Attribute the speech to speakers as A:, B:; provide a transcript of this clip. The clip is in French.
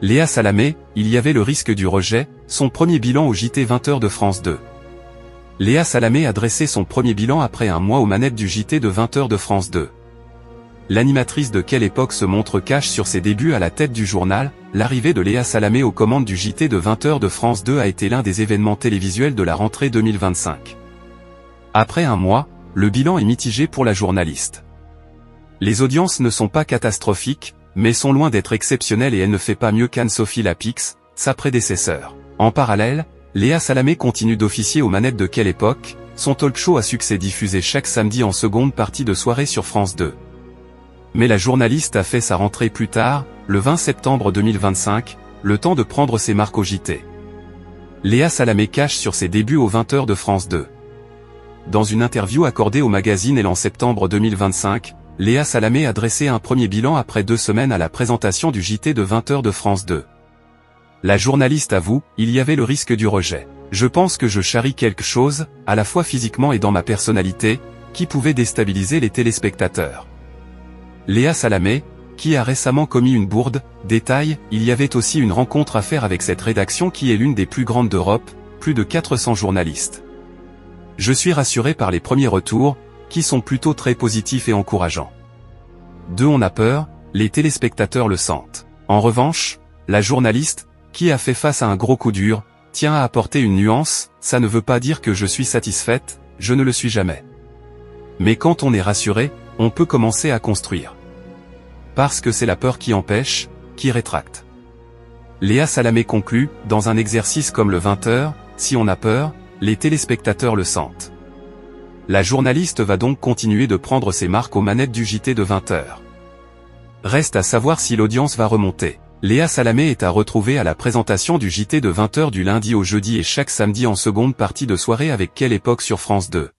A: Léa Salamé, il y avait le risque du rejet, son premier bilan au JT 20h de France 2. Léa Salamé a dressé son premier bilan après un mois aux manettes du JT de 20h de France 2. L'animatrice de Quelle époque se montre cash sur ses débuts à la tête du journal. L'arrivée de Léa Salamé aux commandes du JT de 20h de France 2 a été l'un des événements télévisuels de la rentrée 2025. Après un mois, le bilan est mitigé pour la journaliste. Les audiences ne sont pas catastrophiques, mais sont loin d'être exceptionnelles et elle ne fait pas mieux qu'Anne-Sophie Lapix, sa prédécesseur. En parallèle, Léa Salamé continue d'officier aux manettes de Quelle époque, son talk-show à succès diffusé chaque samedi en seconde partie de soirée sur France 2. Mais la journaliste a fait sa rentrée plus tard, le 20 septembre 2025, le temps de prendre ses marques au JT. Léa Salamé cache sur ses débuts aux 20h de France 2. Dans une interview accordée au magazine Elle en septembre 2025, Léa Salamé a dressé un premier bilan après 2 semaines à la présentation du JT de 20h de France 2. La journaliste avoue, il y avait le risque du rejet. Je pense que je charrie quelque chose, à la fois physiquement et dans ma personnalité, qui pouvait déstabiliser les téléspectateurs. Léa Salamé, qui a récemment commis une bourde, détaille, il y avait aussi une rencontre à faire avec cette rédaction qui est l'une des plus grandes d'Europe, plus de 400 journalistes. Je suis rassuré par les premiers retours, qui sont plutôt très positifs et encourageants. 2. On a peur, les téléspectateurs le sentent. En revanche, la journaliste, qui a fait face à un gros coup dur, tient à apporter une nuance, ça ne veut pas dire que je suis satisfaite, je ne le suis jamais. Mais quand on est rassuré, on peut commencer à construire. Parce que c'est la peur qui empêche, qui rétracte. Léa Salamé conclut, dans un exercice comme le 20h, si on a peur, les téléspectateurs le sentent. La journaliste va donc continuer de prendre ses marques aux manettes du JT de 20h. Reste à savoir si l'audience va remonter. Léa Salamé est à retrouver à la présentation du JT de 20h du lundi au jeudi et chaque samedi en seconde partie de soirée avec Quelle époque sur France 2.